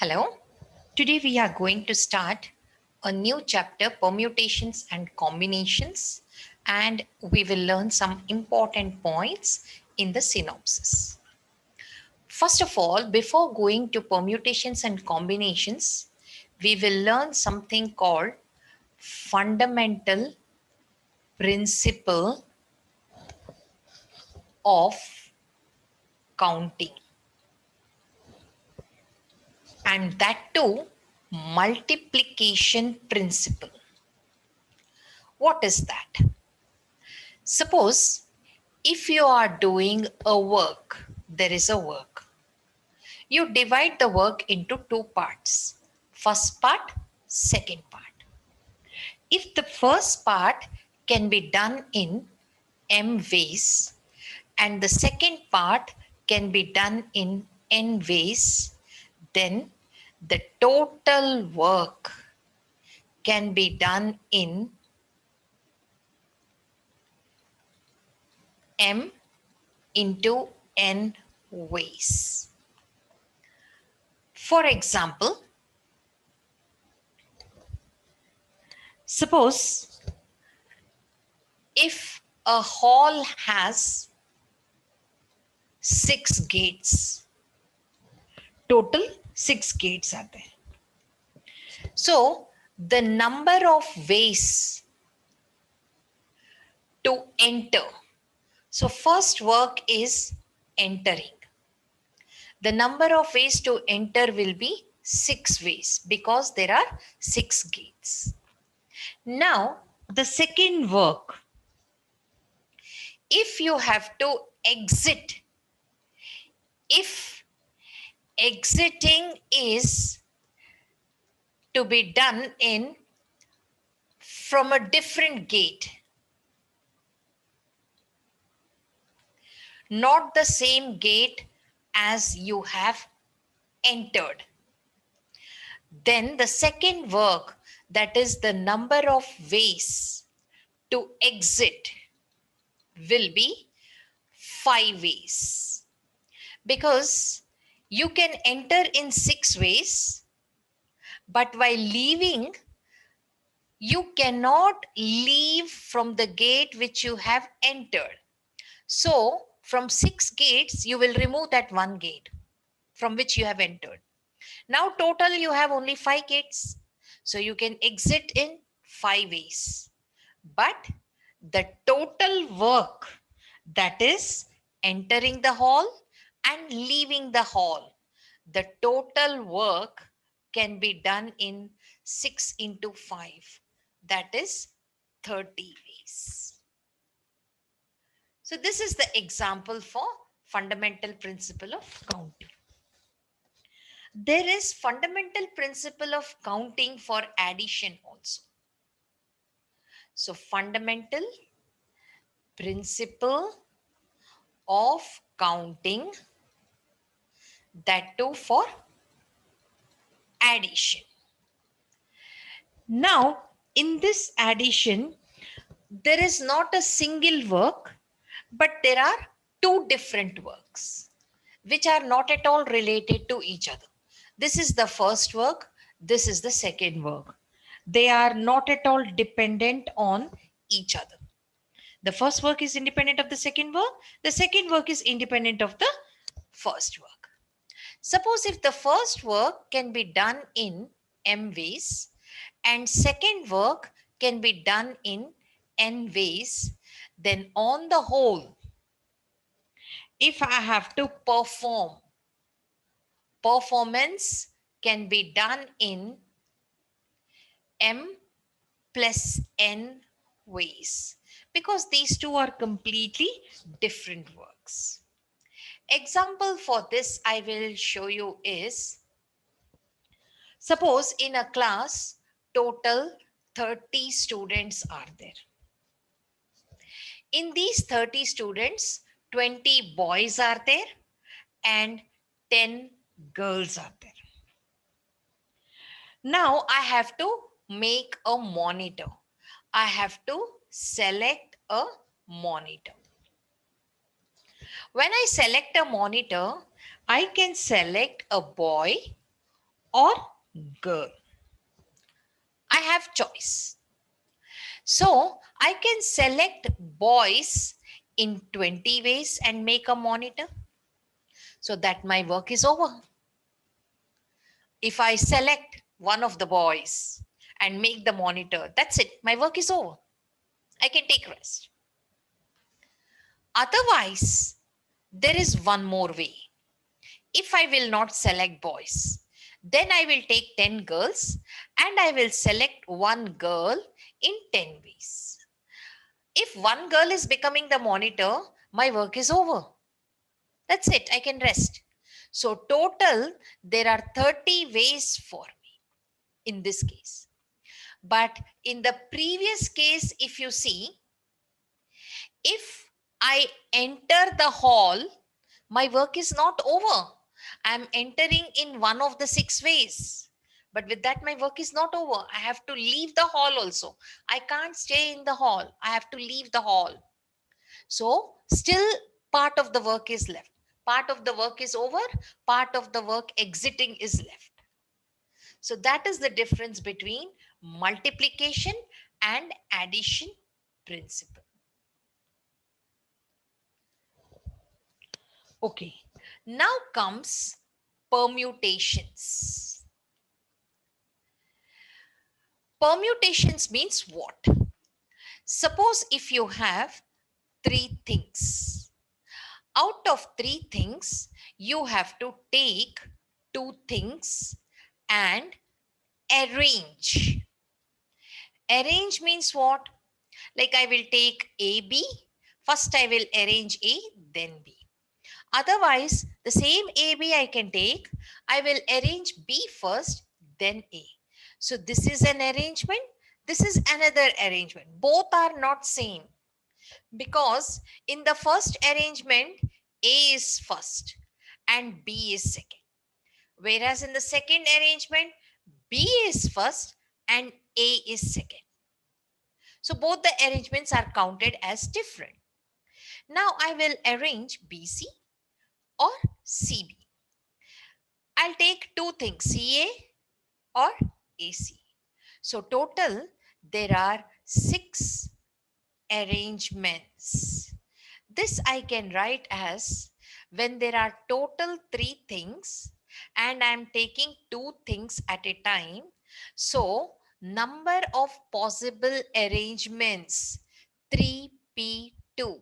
Hello. Today we are going to start a new chapter, Permutations and Combinations, and we will learn some important points in the synopsis. First of all, before going to permutations and combinations, we will learn something called fundamental principle of counting, and that too multiplication principle. What is that? Suppose if you are doing a work, there is a work. You divide the work into two parts. First part, second part. If the first part can be done in m ways and the second part can be done in n ways, then the total work can be done in m into n ways. For example, suppose if a hall has 6 gates, total 6 gates are there. So the number of ways to enter. So first work is entering. The number of ways to enter will be 6 ways because there are 6 gates. Now the second work, if you have to exit, if exiting is to be done in from a different gate, not the same gate as you have entered, then the second work, that is the number of ways to exit, will be 5 ways, because you can enter in 6 ways, but while leaving you cannot leave from the gate which you have entered. So from 6 gates you will remove that one gate from which you have entered. Now total you have only 5 gates, so you can exit in 5 ways, but the total work, that is entering the hall and leaving the hall, the total work can be done in 6 into 5, that is 30 ways. So this is the example for fundamental principle of counting. There is fundamental principle of counting for addition also. So fundamental principle of counting, that too for addition. Now in this addition, there is not a single work, but there are two different works which are not at all related to each other. This is the first work, this is the second work. They are not at all dependent on each other. The first work is independent of the second work. The second work is independent of the first work. Suppose if the first work can be done in m ways and second work can be done in n ways, then on the whole, if I have to perform, performance can be done in m plus n ways, because these two are completely different works. Example for this I will show you is, suppose in a class total 30 students are there. In these 30 students, 20 boys are there and 10 girls are there. Now I have to make a monitor. I have to select a monitor. When I select a monitor, I can select a boy or girl. I have choice. So I can select boys in 20 ways and make a monitor so that my work is over. If I select one of the boys and make the monitor, that's it. My work is over. I can take rest. Otherwise, there is one more way. If I will not select boys, then I will take 10 girls and I will select one girl in 10 ways. If one girl is becoming the monitor, my work is over. That's it. I can rest. So total, there are 30 ways for me in this case. But in the previous case, if you see, if I enter the hall, my work is not over. I'm entering in one of the 6 ways. But with that, my work is not over. I have to leave the hall also. I can't stay in the hall. I have to leave the hall. So still part of the work is left. Part of the work is over. Part of the work exiting is left. So that is the difference between multiplication and addition principle. Okay, now comes permutations. Permutations means what? Suppose if you have 3 things. Out of 3 things, you have to take 2 things and arrange. Arrange means what? Like I will take A, B. First I will arrange A, then B. Otherwise, the same AB I can take. I will arrange B first, then A. So this is an arrangement. This is another arrangement. Both are not same because in the first arrangement, A is first and B is second. Whereas in the second arrangement, B is first and A is second. So both the arrangements are counted as different. Now I will arrange BC or CB. I'll take 2 things, CA or AC. So total, there are 6 arrangements. This I can write as when there are total 3 things and I'm taking 2 things at a time. So number of possible arrangements 3p2.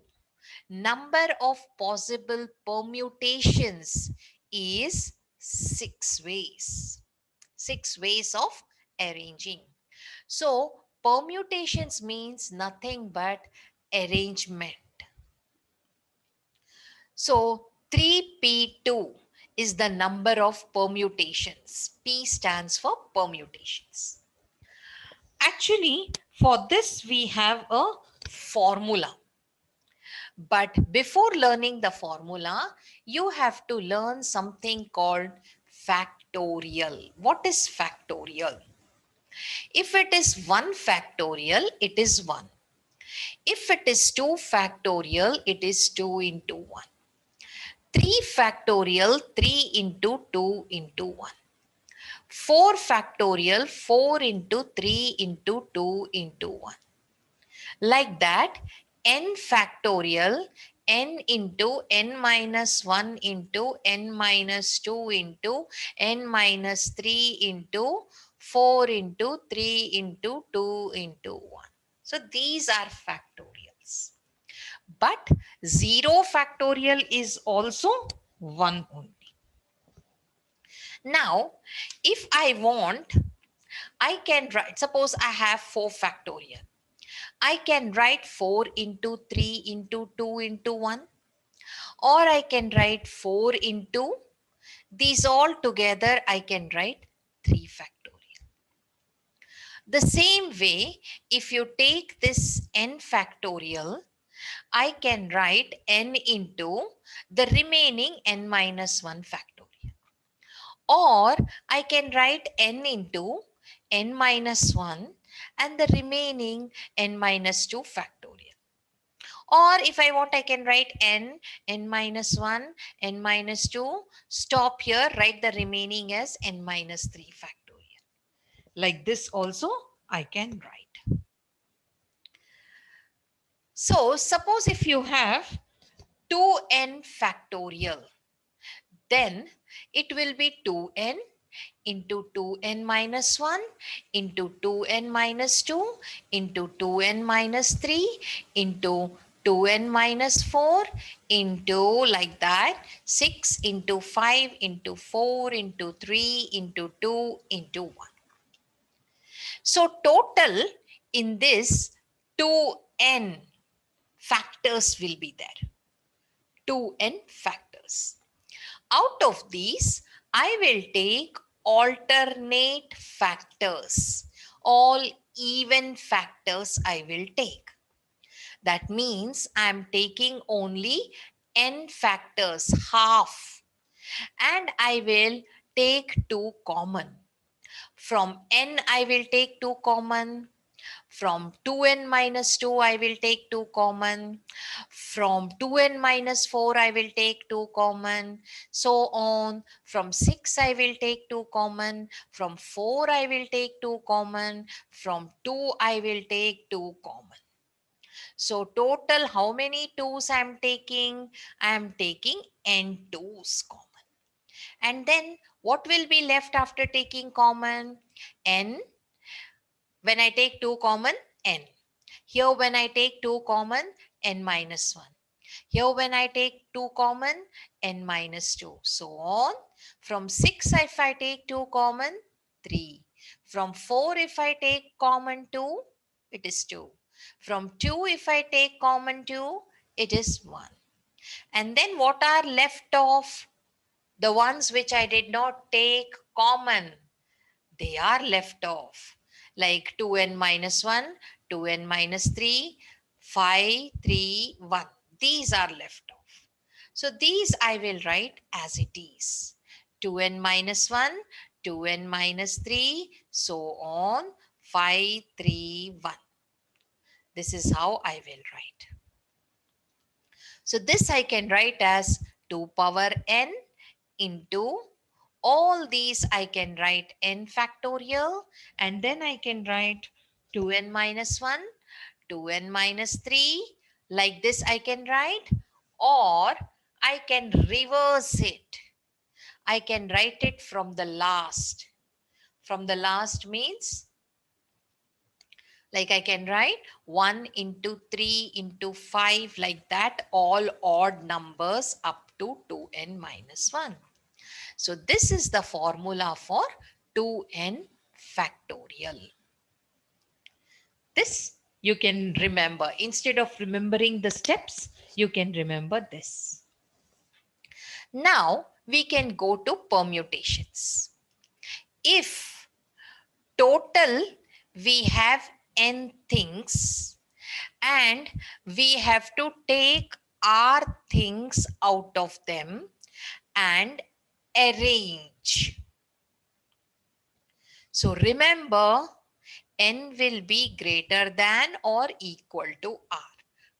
Number of possible permutations is 6 ways. 6 ways of arranging. So permutations means nothing but arrangement. So 3p2 is the number of permutations. P stands for permutations. Actually, for this we have a formula. But before learning the formula, you have to learn something called factorial. What is factorial? If it is 1 factorial, it is 1. If it is 2 factorial, it is 2 into 1. 3 factorial, 3 into 2 into 1. 4 factorial, 4 into 3 into 2 into 1. Like that, n factorial, n into n minus 1 into n minus 2 into n minus 3 into 4 into 3 into 2 into 1. So these are factorials. But 0 factorial is also 1 only. Now, if I want, I can write, suppose I have 4 factorial. I can write 4 into 3 into 2 into 1, or I can write 4 into these all together. I can write 3 factorial. The same way, if you take this n factorial, I can write n into the remaining n minus 1 factorial. Or I can write n into n minus 1 and the remaining n minus 2 factorial. Or if I want, I can write n, n minus 1, n minus 2. Stop here, write the remaining as n minus 3 factorial. Like this also I can write. So suppose if you have 2n factorial, then it will be 2n into 2n minus 1 into 2n minus 2 into 2n minus 3 into 2n minus 4 into like that 6 into 5 into 4 into 3 into 2 into 1. So total in this 2n factors will be there. 2n factors. Out of these, I will take alternate factors. All even factors I will take. That means I am taking only n factors, half. And I will take 2 common. From n, I will take 2 common. From 2n minus 2, I will take 2 common. From 2n minus 4, I will take 2 common. So on. From 6, I will take 2 common. From 4, I will take 2 common. From 2, I will take 2 common. So total, how many 2s I am taking? I am taking n 2s common. And then what will be left after taking common? N. When I take 2 common, n. Here when I take 2 common, n minus 1. Here when I take 2 common, n minus 2. So on. From 6 if I take 2 common, 3. From 4 if I take common 2, it is 2. From 2 if I take common 2, it is 1. And then what are left of the ones which I did not take common? They are left off, like 2n minus 1, 2n minus 3, 5, 3, 1. These are left off. So these I will write as it is. 2n minus 1, 2n minus 3, so on, 5, 3, 1. This is how I will write. So this I can write as 2 power n into all these I can write n factorial, and then I can write 2n minus 1, 2n minus 3. Like this I can write, or I can reverse it. I can write it from the last. From the last means, like I can write 1 into 3 into 5, like that, all odd numbers up to 2n minus 1. So this is the formula for 2n factorial. This you can remember. Instead of remembering the steps, you can remember this. Now we can go to permutations. If total we have n things and we have to take r things out of them and arrange. So remember, n will be greater than or equal to r.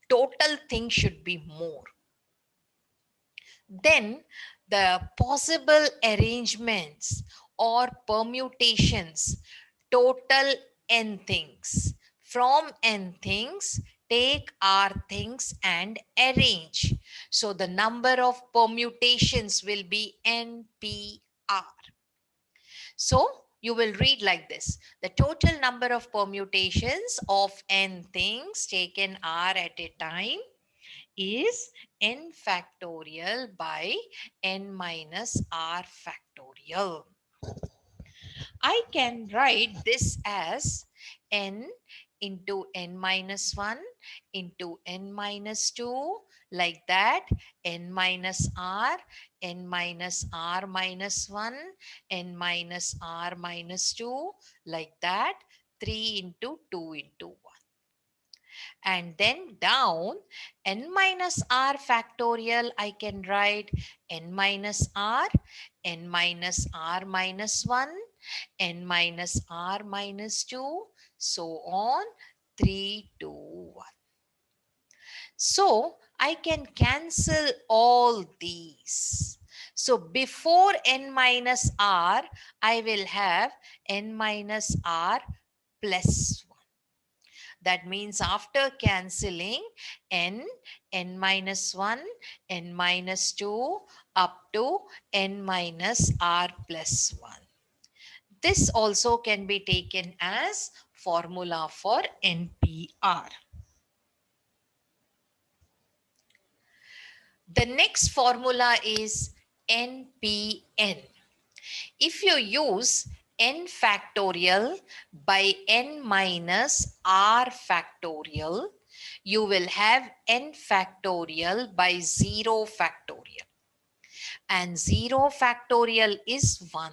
Total thing should be more. Then the possible arrangements or permutations, total n things. From n things, take r things and arrange. So the number of permutations will be npr. So you will read like this. The total number of permutations of n things taken r at a time is n factorial by n minus r factorial. I can write this as n into n minus 1 into n minus 2, like that, n minus r, n minus r minus 1, n minus r minus 2, like that, 3 into 2 into 1. And then down, n minus r factorial, I can write n minus r, n minus r minus 1, n minus r minus 2, so on, 3, 2, 1. So I can cancel all these. So before n minus r, I will have n minus r plus 1. That means after cancelling n, n minus 1, n minus 2 up to n minus r plus 1. This also can be taken as formula for NPR. The next formula is NPN. If you use n factorial by n minus r factorial, you will have n factorial by 0 factorial. And 0 factorial is 1.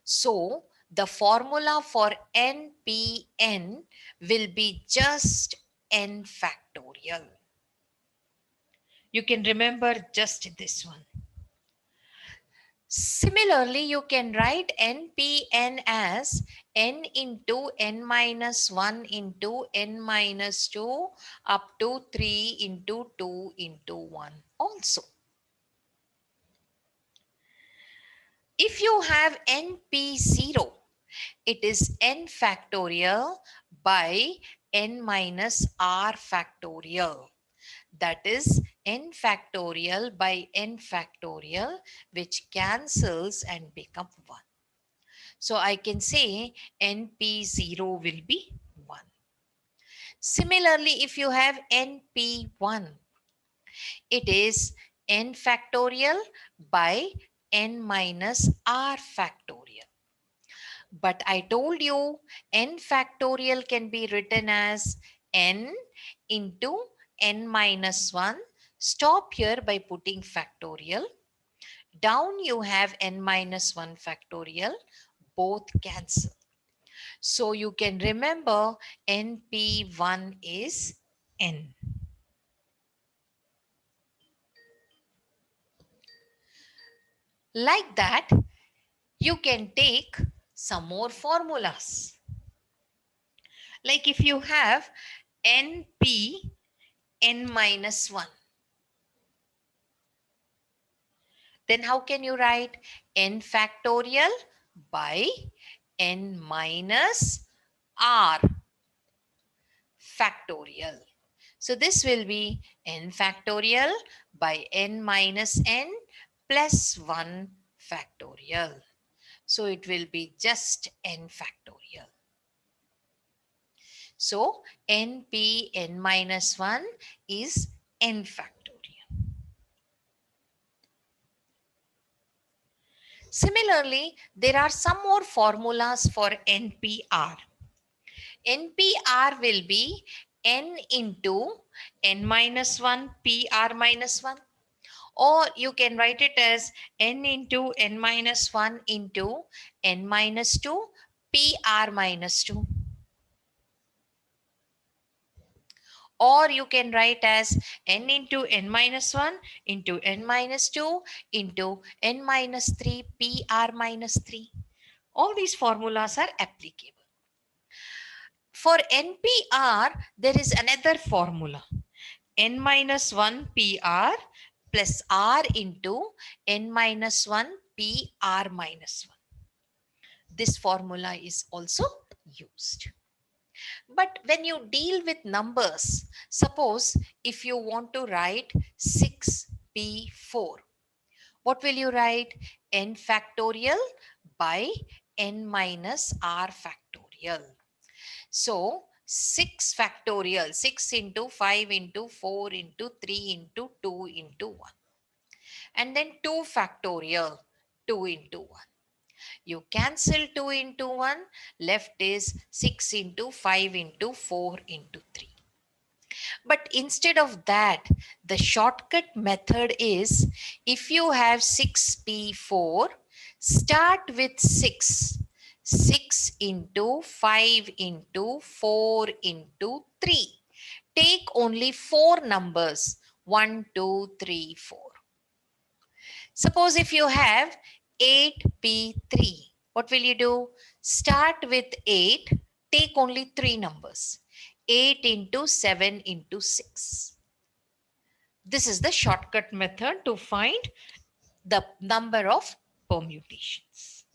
So the formula for NPN will be just n factorial. You can remember just this one. Similarly, you can write NPN as n into n minus 1 into n minus 2 up to 3 into 2 into 1 also. If you have NP0, it is n factorial by n minus r factorial. That is n factorial by n factorial, which cancels and become 1. So I can say NP0 will be 1. Similarly, if you have NP1, it is n factorial by n minus r factorial. But I told you n factorial can be written as n into n minus 1. Stop here by putting factorial. Down you have n minus 1 factorial. Both cancel. So you can remember NP1 is n. Like that, you can take some more formulas. Like if you have NP n minus 1, then how can you write n factorial by n minus r factorial? So this will be n factorial by n minus n plus 1 factorial. So it will be just n factorial. So NP n minus 1 is n factorial. Similarly, there are some more formulas for NPR. NPR will be n into n minus 1 PR minus 1. Or you can write it as n into n minus 1 into n minus 2 PR minus 2. Or you can write as n into n minus 1 into n minus 2 into n minus 3 PR minus 3. All these formulas are applicable. For NPR, there is another formula. N minus 1 PR plus R into N minus 1 PR minus 1. This formula is also used. But when you deal with numbers, suppose if you want to write 6P4, what will you write? N factorial by N minus R factorial. So 6 factorial, 6 into 5 into 4 into 3 into 2 into 1. And then 2 factorial, 2 into 1. You cancel 2 into 1, left is 6 into 5 into 4 into 3. But instead of that, the shortcut method is, if you have 6P4, start with 6. 6 into 5 into 4 into 3. Take only 4 numbers, 1, 2, 3, 4. Suppose if you have 8P3, what will you do? Start with 8, take only 3 numbers. 8 into 7 into 6. This is the shortcut method to find the number of permutations.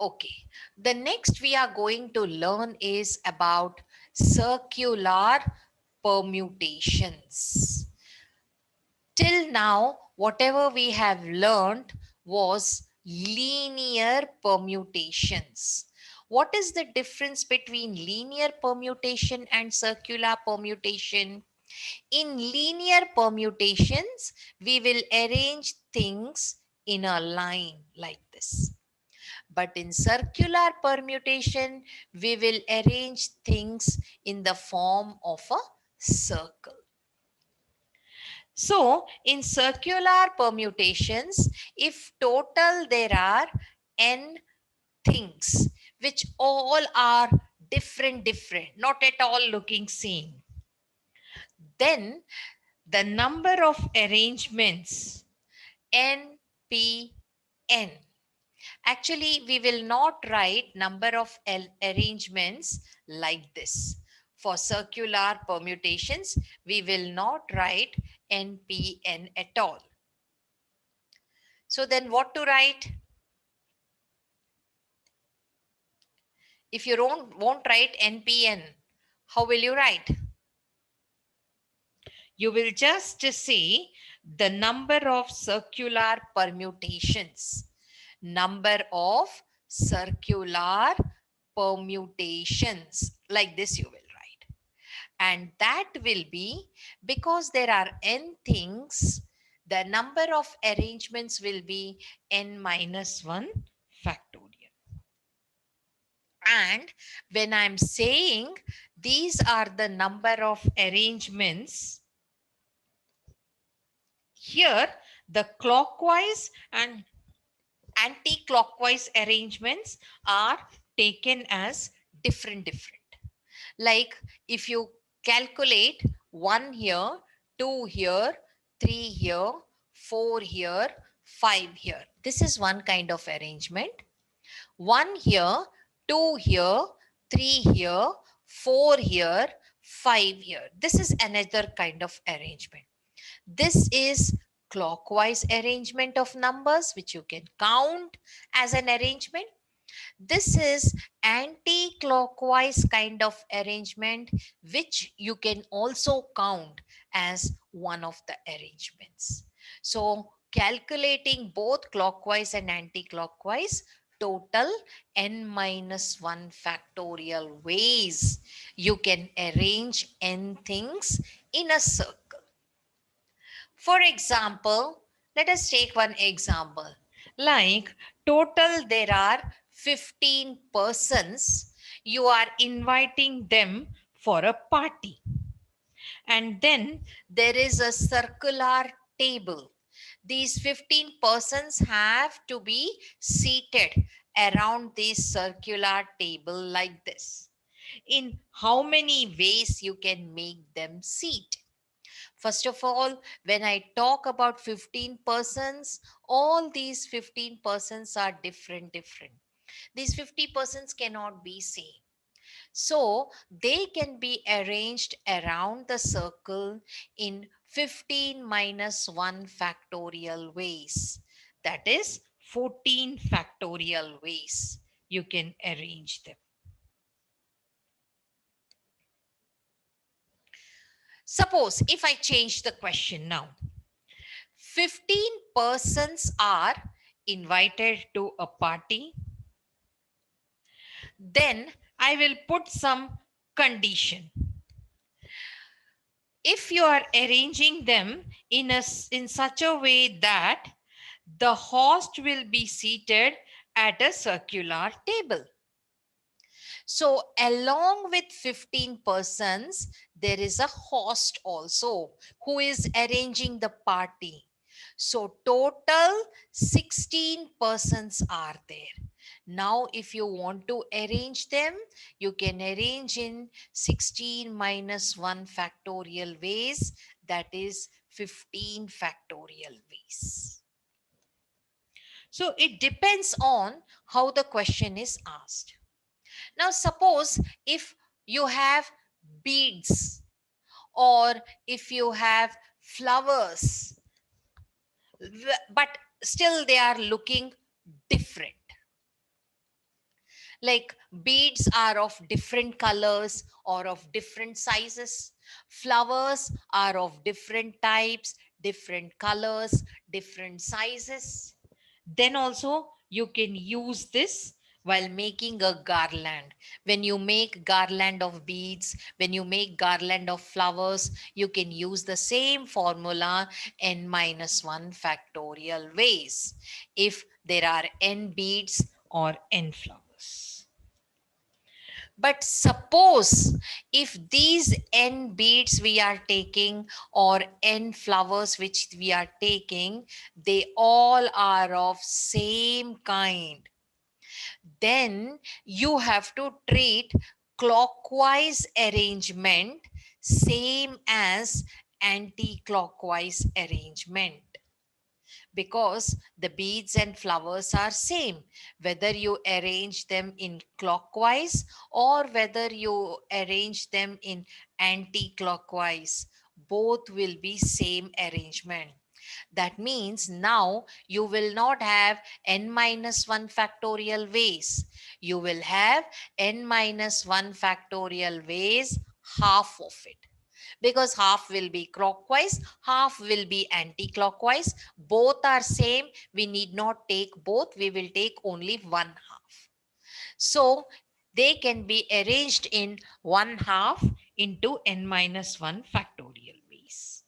Okay, the next we are going to learn is about circular permutations. Till now, whatever we have learned was linear permutations. What is the difference between linear permutation and circular permutation? In linear permutations, we will arrange things in a line like this. But in circular permutation, we will arrange things in the form of a circle. So, in circular permutations, if total there are n things, which all are different, not at all looking same, then the number of arrangements n, p, n. Actually, we will not write number of arrangements like this. For circular permutations, we will not write npn at all. So then what to write? If you won't write npn, how will you write? You will just say the number of circular permutations. Number of circular permutations. Like this you will write. And that will be, because there are n things, the number of arrangements will be n minus 1 factorial. And when I'm saying these are the number of arrangements, here the clockwise and anti-clockwise arrangements are taken as different. Like if you calculate 1 here, 2 here, 3 here, 4 here, 5 here. This is one kind of arrangement. 1 here, 2 here, 3 here, 4 here, 5 here. This is another kind of arrangement. This is clockwise arrangement of numbers, which you can count as an arrangement. This is anti-clockwise kind of arrangement, which you can also count as one of the arrangements. So calculating both clockwise and anti-clockwise, total n minus 1 factorial ways you can arrange n things in a circle. For example, let us take one example. Like total there are 15 persons. You are inviting them for a party. And then there is a circular table. These 15 persons have to be seated around this circular table like this. In how many ways you can make them seat? First of all, when I talk about 15 persons, all these 15 persons are different. These 50 persons cannot be same. So they can be arranged around the circle in 15 minus 1 factorial ways. That is 14 factorial ways you can arrange them. Suppose if I change the question now, 15 persons are invited to a party. Then I will put some condition. If you are arranging them in such a way that the host will be seated at a circular table. So along with 15 persons, there is a host also who is arranging the party. So total 16 persons are there. Now, if you want to arrange them, you can arrange in 16 minus 1 factorial ways, that is 15 factorial ways. So it depends on how the question is asked. Now, suppose if you have beads or if you have flowers, but still they are looking different. Like beads are of different colors or of different sizes. Flowers are of different types, different colors, different sizes. Then also you can use this while making a garland. When you make garland of beads, when you make garland of flowers, you can use the same formula n minus 1 factorial ways if there are n beads or n flowers. But suppose if these n beads we are taking or n flowers which we are taking, they all are of same kind, then you have to treat clockwise arrangement same as anti-clockwise arrangement, because the beads and flowers are same whether you arrange them in clockwise or whether you arrange them in anti-clockwise, both will be same arrangement. That means now you will not have n minus 1 factorial ways, you will have n minus 1 factorial ways, half of it, because half will be clockwise, half will be anti-clockwise. Both are same. We need not take both. We will take only one half. So they can be arranged in one half into n minus 1 factorial ways.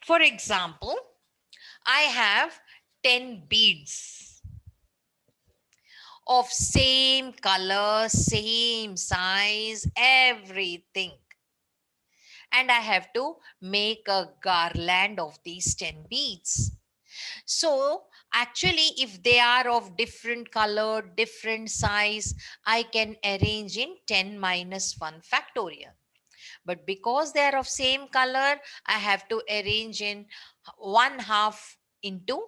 For example, I have 10 beads of same color, same size, everything, and I have to make a garland of these 10 beads. So actually, if they are of different color, different size, I can arrange in 10 minus 1 factorial. But because they are of same color, I have to arrange in one half into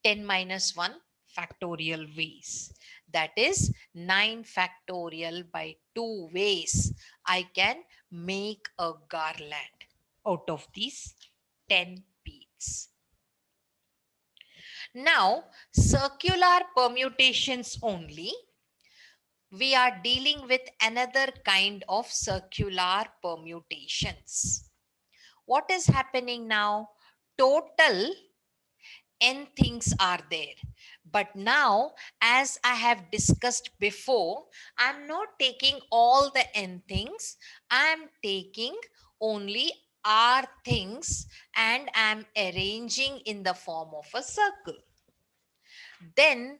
10 minus 1 factorial ways. That is 9 factorial by 2 ways. I can make a garland out of these 10 beads. Now, circular permutations only. We are dealing with another kind of circular permutations. What is happening now? Total n things are there. But now, as I have discussed before, I'm not taking all the n things. I'm taking only r things and I'm arranging in the form of a circle. Then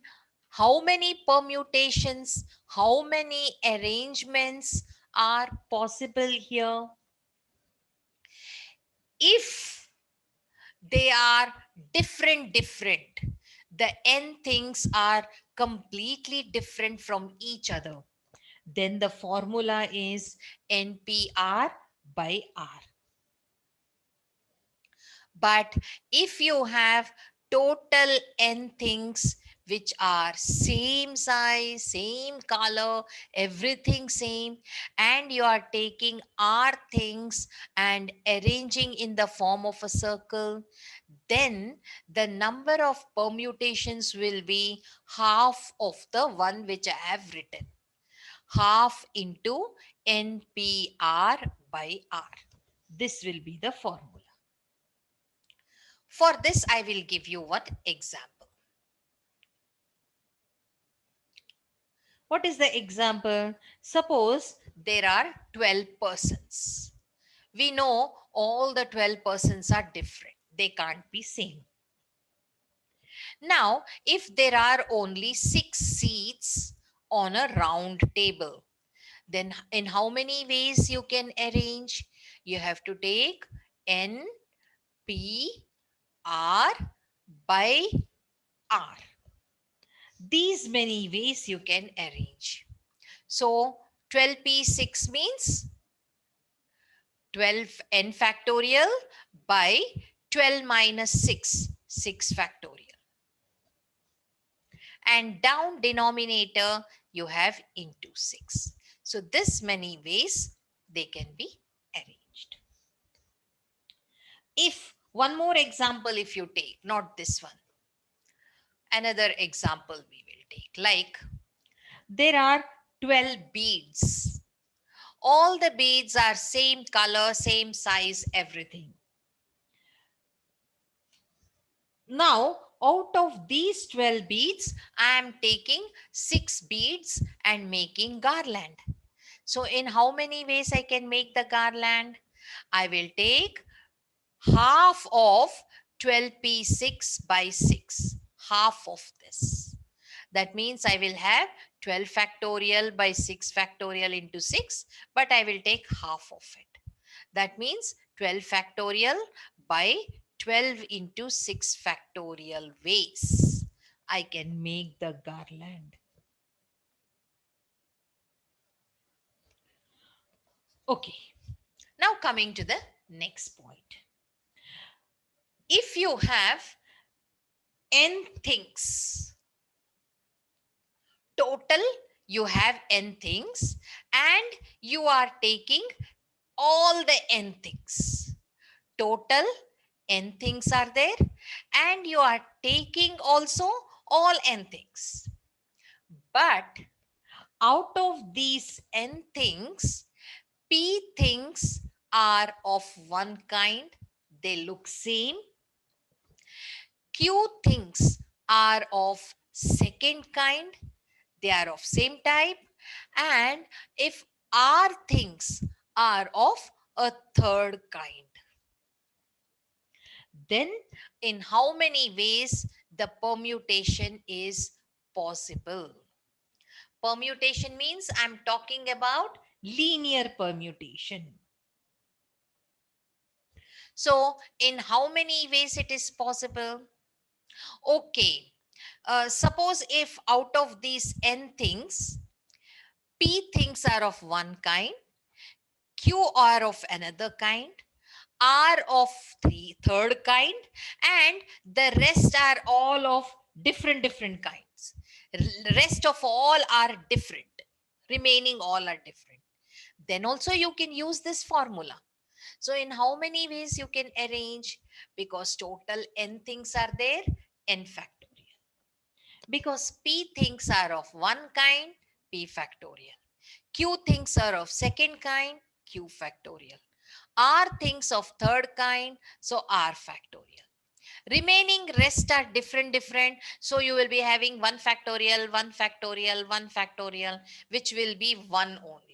how many permutations, how many arrangements are possible here? If they are different, the n things are completely different from each other, then the formula is npr by r. But if you have total n things which are same size, same color, everything same, and you are taking r things and arranging in the form of a circle, then the number of permutations will be half of the one which I have written. Half into npr by r. This will be the formula. For this, I will give you one example. What is the example? Suppose there are 12 persons. We know all the 12 persons are different. They can't be same. Now, if there are only 6 seats on a round table, then in how many ways you can arrange? You have to take n, p, r by r. These many ways you can arrange. So 12p6 means 12n factorial by 12 minus 6, 6 factorial. And down denominator you have into 6. So this many ways they can be arranged. If one more example, if you take, not this one, another example we will take, like there are 12 beads. All the beads are same color, same size, everything. Now, out of these 12 beads, I am taking 6 beads and making garland. So, in how many ways I can make the garland? I will take half of 12p6 by 6, half of this. That means I will have 12 factorial by 6 factorial into 6, but I will take half of it. That means 12 factorial by 12 into 6 factorial ways I can make the garland. Okay. Now coming to the next point. If you have n things, total you have n things, and you are taking all the n things. Total n things are there, and you are taking also all n things. But out of these n things, p things are of one kind, they look same. Q things are of second kind, they are of same type. And if R things are of a third kind, then in how many ways the permutation is possible? Permutation means I'm talking about linear permutation. So in how many ways it is possible? Okay, suppose if out of these n things, p things are of one kind, q are of another kind, are of third kind, and the rest are all of different kinds. Rest of all are different, remaining all are different. Then also you can use this formula. So in how many ways you can arrange? Because total n things are there, n factorial. Because p things are of one kind, p factorial. Q things are of second kind, q factorial. R things of third kind, so R factorial. Remaining rest are different. So you will be having 1 factorial, 1 factorial, 1 factorial, which will be 1 only.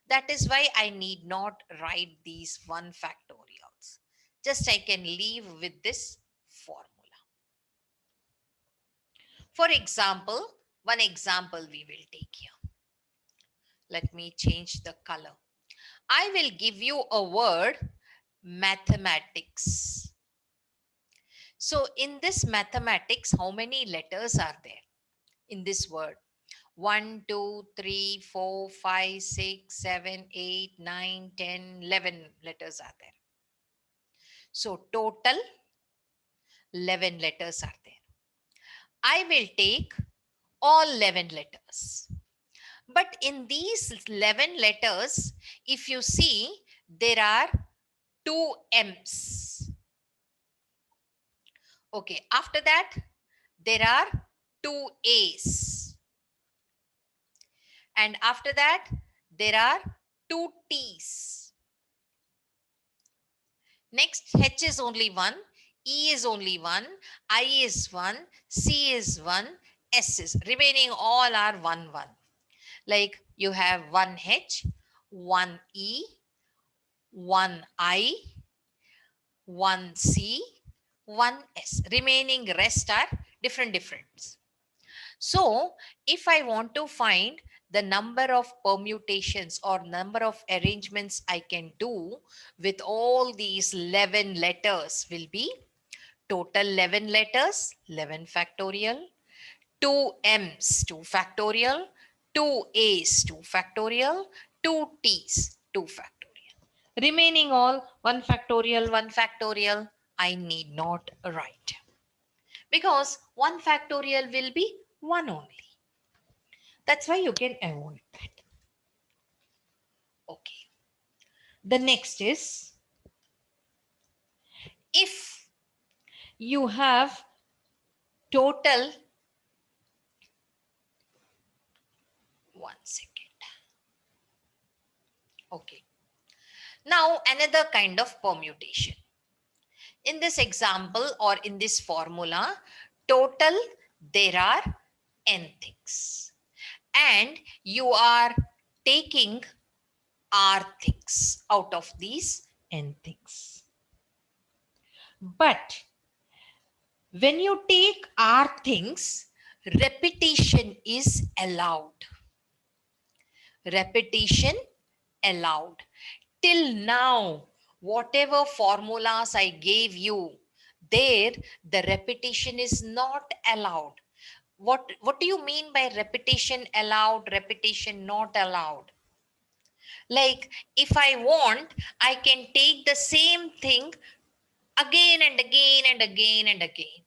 That is why I need not write these 1 factorials. Just I can leave with this formula. For example, one example we will take here. Let me change the color. I will give you a word, mathematics. So in this mathematics, how many letters are there in this word? 1, 2, 3, 4, 5, 6, 7, 8, 9, 10, 11 letters are there. So total 11 letters are there. I will take all 11 letters. But in these 11 letters, if you see, there are 2 M's. Okay, after that, there are 2 A's. And after that, there are 2 T's. Next, H is only 1, E is only 1, I is 1, C is 1, S is. Remaining all are 1, 1. Like you have 1 H, 1 E, 1 I, 1 C, 1 S. Remaining rest are different. So if I want to find the number of permutations or number of arrangements I can do with all these 11 letters will be total 11 letters, 11 factorial, 2 M's, 2 factorial, 2 A's, 2 factorial, 2 T's, 2 factorial. Remaining all 1 factorial, 1 factorial, I need not write. Because 1 factorial will be 1 only. That's why you can avoid that. Okay. The next is, if you have total, one second. Okay. Now another kind of permutation. In this example or in this formula, total there are n things. And you are taking r things out of these n things. But when you take r things, repetition is allowed. Repetition allowed. Till now, whatever formulas I gave you, there the repetition is not allowed. What do you mean by repetition allowed, repetition not allowed? Like if I want, I can take the same thing again and again and again and again.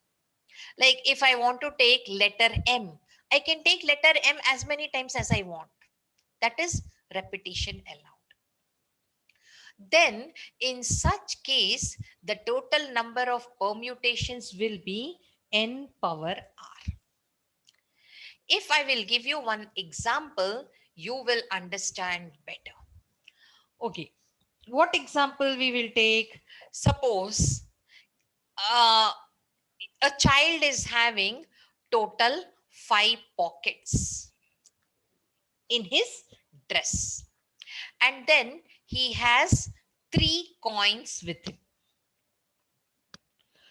Like if I want to take letter M, I can take letter M as many times as I want. That is repetition allowed. Then in such case, the total number of permutations will be n power r. If I will give you one example, you will understand better. Okay, what example we will take? Suppose a child is having total 5 pockets in his dress, and then he has 3 coins with him.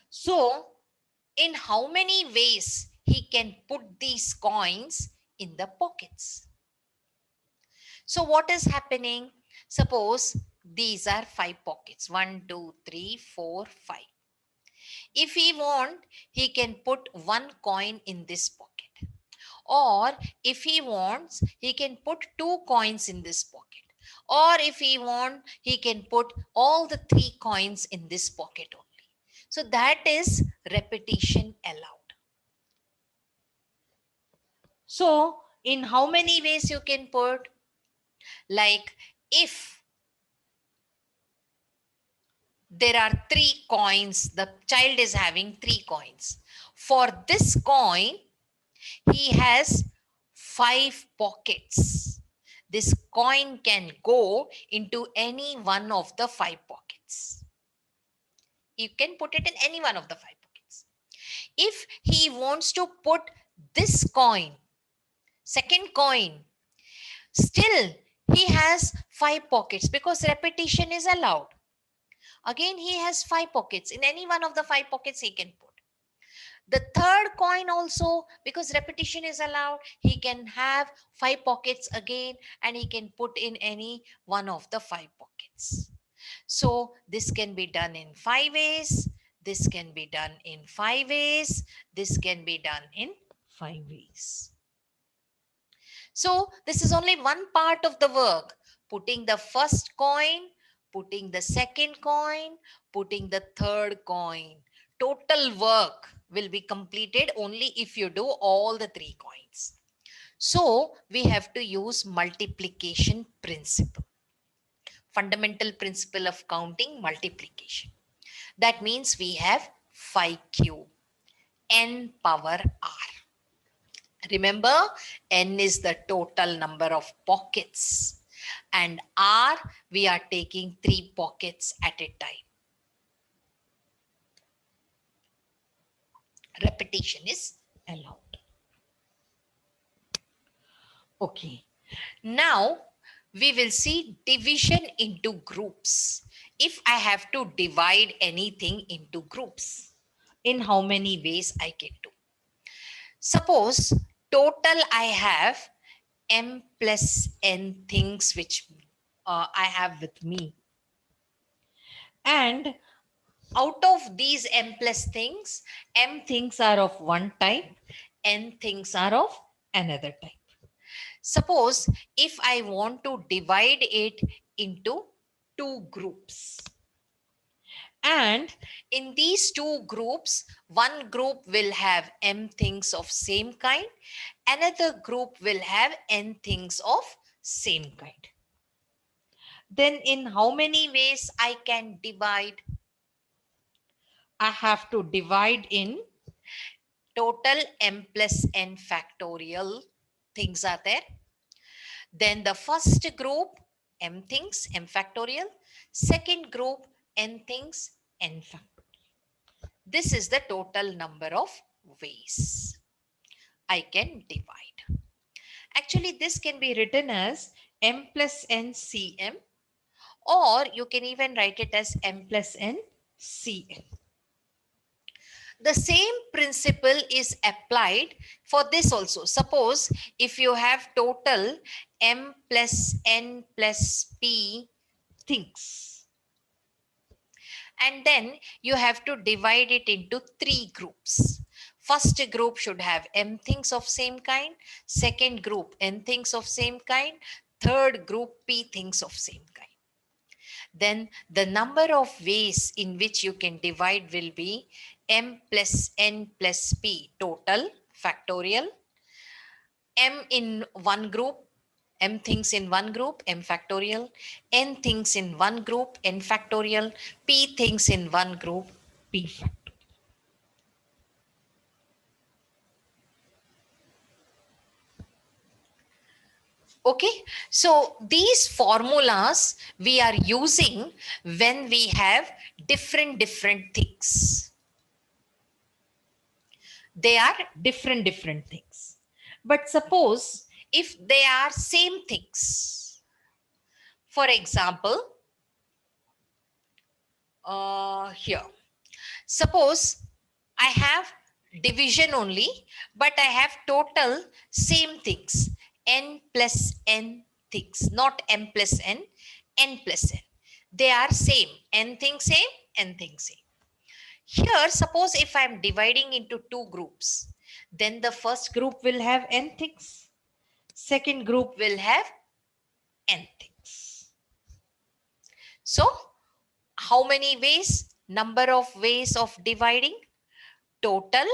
So in how many ways he can put these coins in the pockets? So what is happening? Suppose these are 5 pockets, 1 2 3 4 5. If he want, he can put 1 coin in this pocket, or if he wants, he can put 2 coins in this pocket, or if he want, he can put all the 3 coins in this pocket only. So that is repetition allowed. So in how many ways you can put? Like if there are 3 coins, the child is having 3 coins. For this coin, he has 5 pockets. This coin can go into any one of the 5 pockets. You can put it in any one of the 5 pockets. If he wants to put this coin, second coin, still he has 5 pockets because repetition is allowed. Again, he has 5 pockets. In any one of the 5 pockets, he can put. The third coin also, because repetition is allowed, he can have 5 pockets again, and he can put in any one of the 5 pockets. So this can be done in 5 ways. This can be done in 5 ways. This can be done in 5 ways. So this is only one part of the work. Putting the first coin, putting the second coin, putting the third coin. Total work will be completed only if you do all the 3 coins. So we have to use multiplication principle. Fundamental principle of counting, multiplication. That means we have 5 cube, n power r. Remember, n is the total number of pockets, and r, we are taking 3 pockets at a time. Repetition is allowed. Okay. Now we will see division into groups. If I have to divide anything into groups, in how many ways I can do? Suppose total I have m plus n things which I have with me. And out of these m plus things, m things are of one type, n things are of another type. Suppose if I want to divide it into 2 groups. And in these 2 groups, one group will have m things of same kind, another group will have n things of same kind. Then in how many ways I can divide? I have to divide in total m plus n factorial things are there. Then the first group m things m factorial, second group n things n factorial. This is the total number of ways I can divide. Actually, this can be written as m plus n cm, or you can even write it as m plus n cn. The same principle is applied for this also. Suppose if you have total m plus n plus p things, and then you have to divide it into three groups. First group should have m things of same kind, second group n things of same kind, third group p things of same kind. Then the number of ways in which you can divide will be m plus n plus p total factorial, m in one group, m things in one group, m factorial, n things in one group, n factorial, p things in one group, p factorial. Okay, so these formulas we are using when we have different things. They are different things. But suppose if they are same things, for example, here, suppose I have division only, but I have total same things, n plus n things, not m plus n plus n. They are same, n things same, n things same. Here, suppose if I am dividing into two groups, then the first group will have n things, second group will have n things. So, how many ways? Number of ways of dividing? Total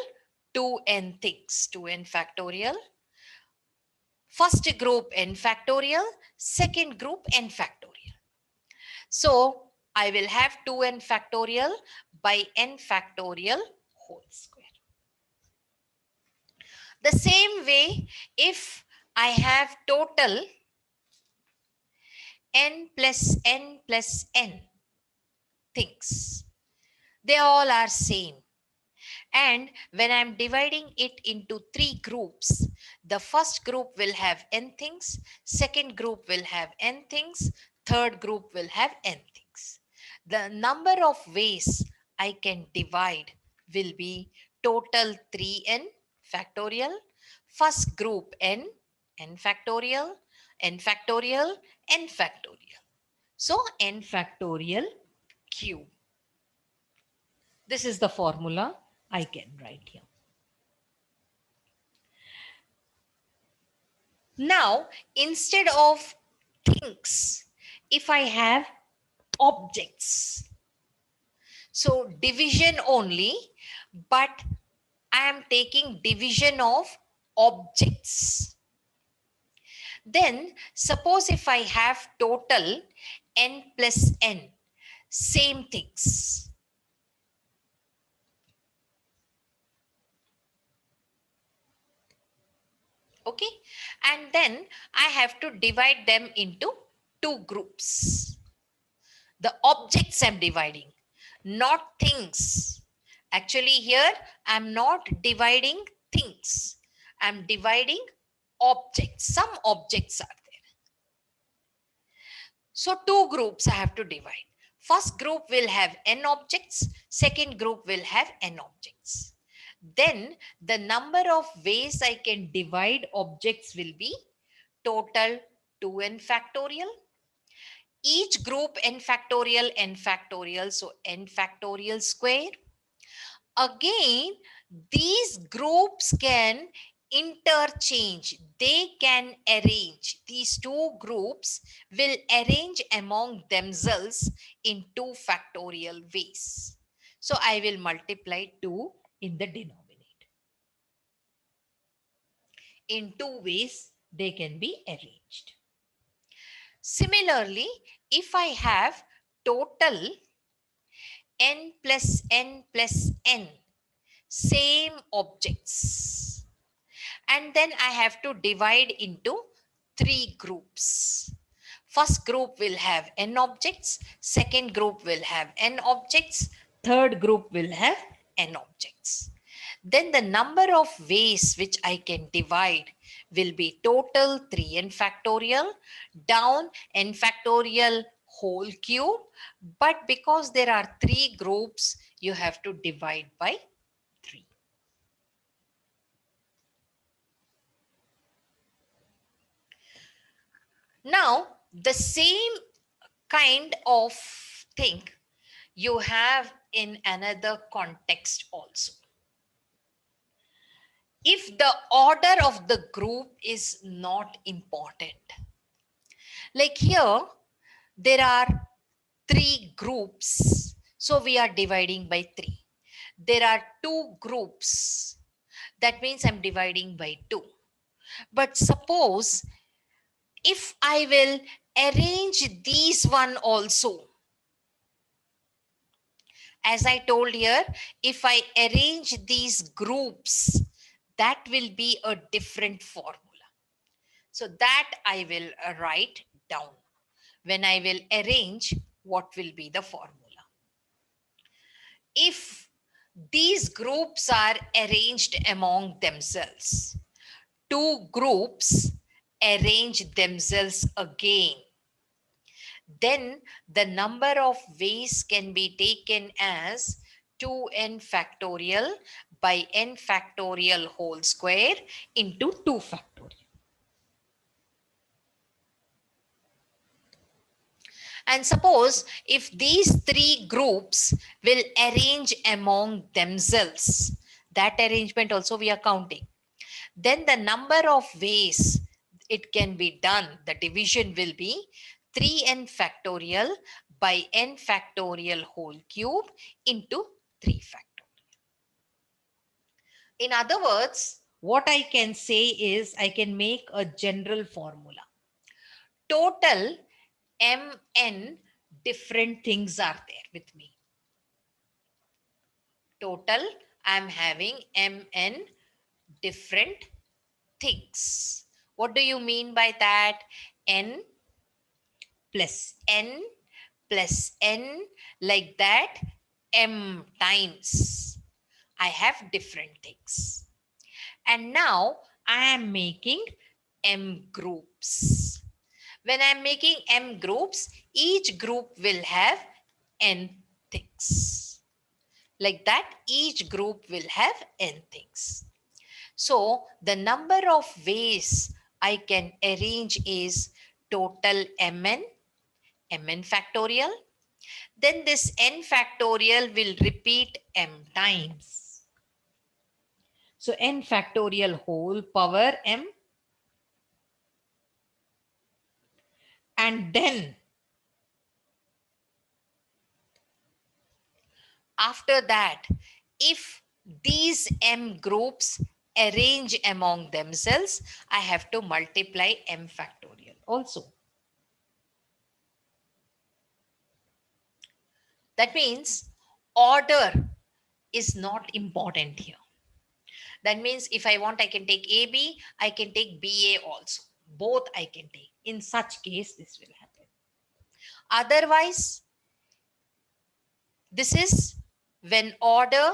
2n things, 2n factorial. First group n factorial, second group n factorial. So, I will have 2n factorial by n factorial whole square. The same way, if I have total n plus n things, they all are same. And when I'm dividing it into three groups, the first group will have n things, second group will have n things, third group will have n things. The number of ways I can divide will be total 3n factorial, first group n factorial, n factorial, n factorial. So n factorial cube. This is the formula I can write here. Now, instead of things, if I have objects, so division only, but I am taking division of objects. Then suppose if I have total n plus n, same things. Okay, and then I have to divide them into two groups. The objects I'm dividing, not things. Actually, here I'm not dividing things. I'm dividing objects. Some objects are there. So two groups I have to divide. First group will have n objects. Second group will have n objects. Then the number of ways I can divide objects will be total 2n factorial. Each group n factorial, so n factorial square. Again, these groups can interchange, they can arrange. These two groups will arrange among themselves in 2 factorial ways. So I will multiply 2 in the denominator. In two ways, they can be arranged. Similarly, if I have total n plus n plus n same objects, and then I have to divide into three groups. First group will have n objects, second group will have n objects, third group will have n objects. Then the number of ways which I can divide will be total 3n factorial down n factorial whole cube. But because there are three groups, you have to divide by 3. Now, the same kind of thing you have in another context also. If the order of the group is not important, like here, there are three groups, so we are dividing by 3. There are two groups, that means I'm dividing by 2. But suppose if I will arrange these one also, as I told here, if I arrange these groups, that will be a different formula. So that I will write down when I will arrange what will be the formula. If these groups are arranged among themselves, two groups arrange themselves again, then the number of ways can be taken as 2n factorial by n factorial whole square into 2 factorial. And suppose if these three groups will arrange among themselves, that arrangement also we are counting, then the number of ways it can be done, the division will be 3n factorial by n factorial whole cube into 3 factorial. In other words, what I can say is I can make a general formula. Total mn different things are there with me. Total, I'm having mn different things. What do you mean by that? N plus n plus n, like that, m times. I have different things. And now I am making m groups. When I am making m groups, each group will have n things. Like that, each group will have n things. So the number of ways I can arrange is total mn, mn factorial. Then this n factorial will repeat m times. So n factorial whole power m. And then after that, if these m groups arrange among themselves, I have to multiply m factorial also. That means order is not important here. That means if I want, I can take AB, I can take BA also. Both I can take. In such case, this will happen. Otherwise, this is when order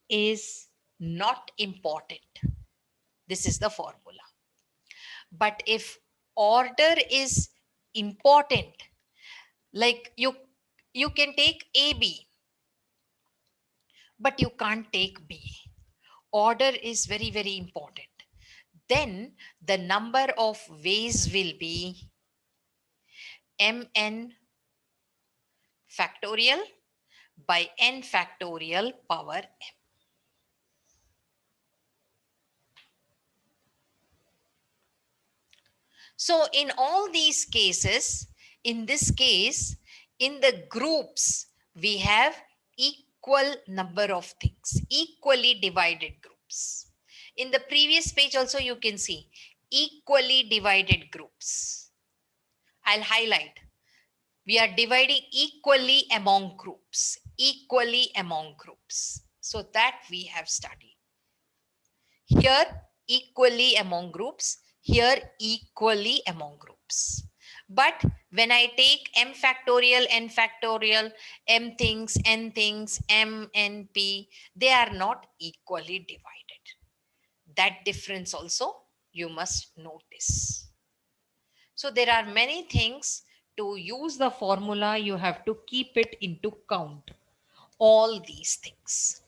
is not important. This is the formula. But if order is important, like you can take AB, but you can't take B. Order is very, very important. Then the number of ways will be mn factorial by n factorial power m. So in all these cases, in this case, in the groups, we have equal number of things, equally divided groups. In the previous page also you can see equally divided groups. I'll highlight. We are dividing equally among groups, equally among groups. So that we have studied. Here, equally among groups, here, equally among groups. But when I take m factorial, n factorial, m things, n things, m, n, p, they are not equally divided. That difference also you must notice. So there are many things. To use the formula, you have to keep it into count. All these things.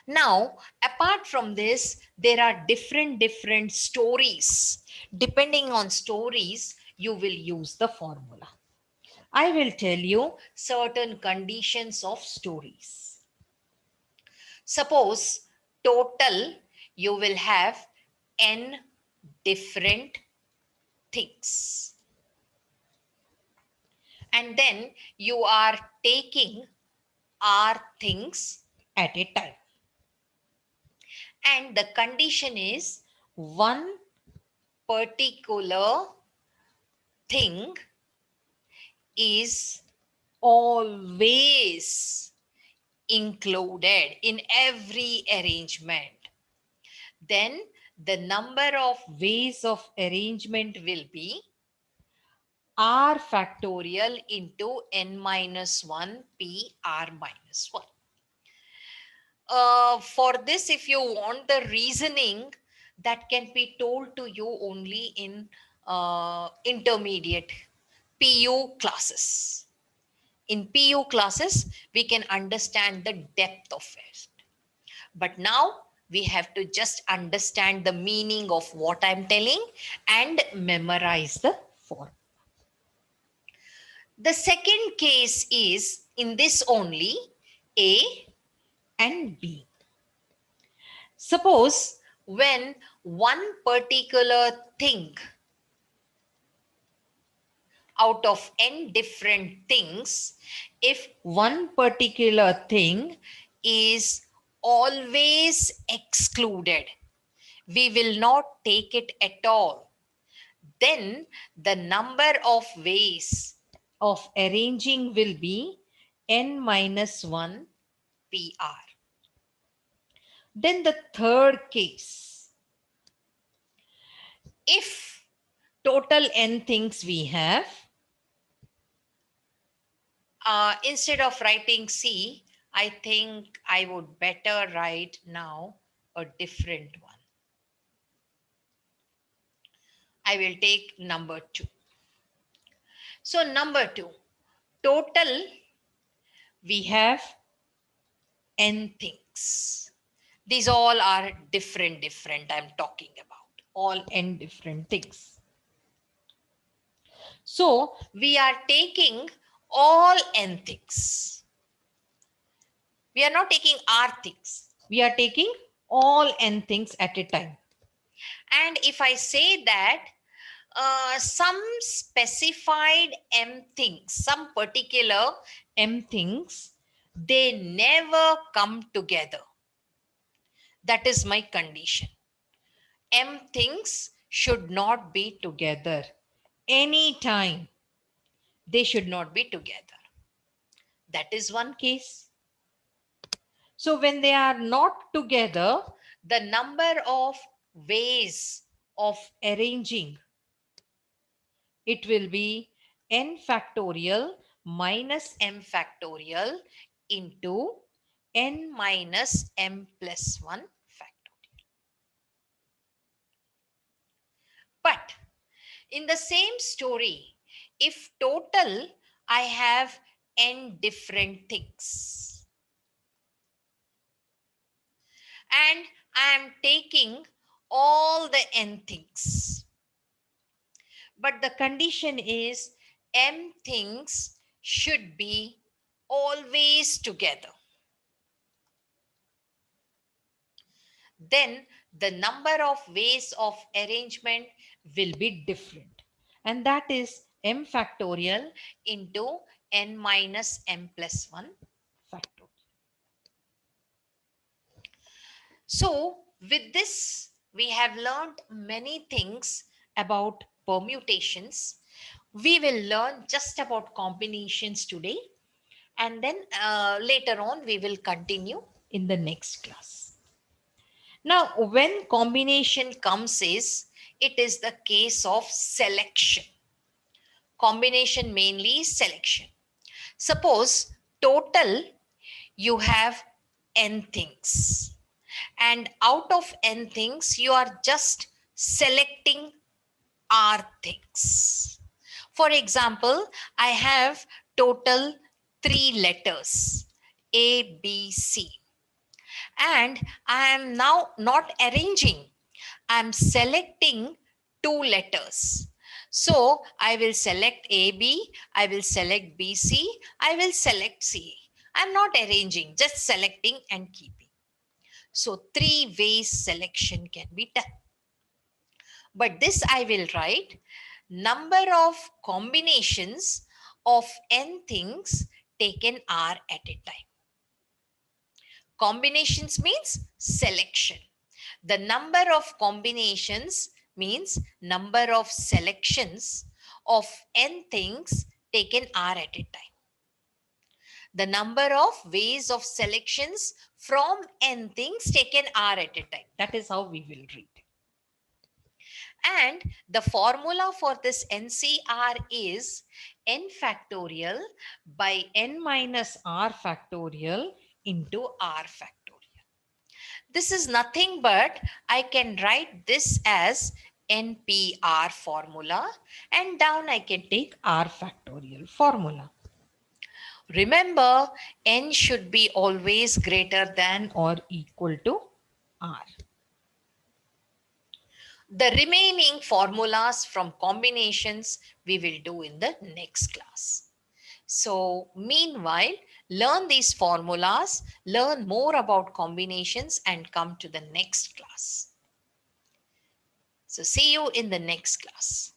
Now, apart from this, there are different stories. Depending on stories, you will use the formula. I will tell you certain conditions of stories. Suppose total you will have n different things. And then you are taking r things at a time. And the condition is one particular thing is always included in every arrangement. Then the number of ways of arrangement will be r factorial into n minus 1 p r minus 1. For this, if you want the reasoning, that can be told to you only in intermediate PU classes. In PU classes, we can understand the depth of it. But now we have to just understand the meaning of what I'm telling and memorize the form. The second case is in this only A and B. Suppose when one particular thing out of n different things, if one particular thing is always excluded, we will not take it at all, then the number of ways of arranging will be n minus 1 PR. Then the third case, if total n things we have, instead of writing C, I think I would better write now a different one. I will take number 2. So number 2, total we have n things. These all are different I'm talking about. All n different things. So we are taking all n things. We are not taking r things. We are taking all n things at a time. And if I say that some specified m things, some particular m things, they never come together. That is my condition. M things should not be together. Anytime they should not be together. That is one case. So when they are not together, the number of ways of arranging, it will be n factorial minus m factorial into n minus m plus 1 factorial. But in the same story, if total I have n different things and I am taking all the n things, but the condition is m things should be always together, then the number of ways of arrangement will be different. And that is m factorial into n minus m plus 1 factorial. So with this, we have learned many things about permutations. We will learn just about combinations today, and then later on we will continue in the next class. Now, when combination comes is, it is the case of selection. Combination mainly selection. Suppose total you have n things, and out of n things you are just selecting r things. For example, I have total 3 letters A, B, C, and I am now not arranging. I am selecting 2 letters. So I will select A, B, I will select B, C, I will select C. I'm not arranging, just selecting and keeping. So 3 ways selection can be done. But this I will write number of combinations of n things taken are at a time. Combinations means selection. The number of combinations means number of selections of n things taken are at a time. The number of ways of selections from n things taken are at a time. That is how we will read. And the formula for this NCR is n factorial by n minus r factorial into r factorial. This is nothing but I can write this as NPR formula, and down I can take r factorial formula. Remember, n should be always greater than or equal to r. The remaining formulas from combinations we will do in the next class. So meanwhile, learn these formulas, learn more about combinations, and come to the next class. So see you in the next class.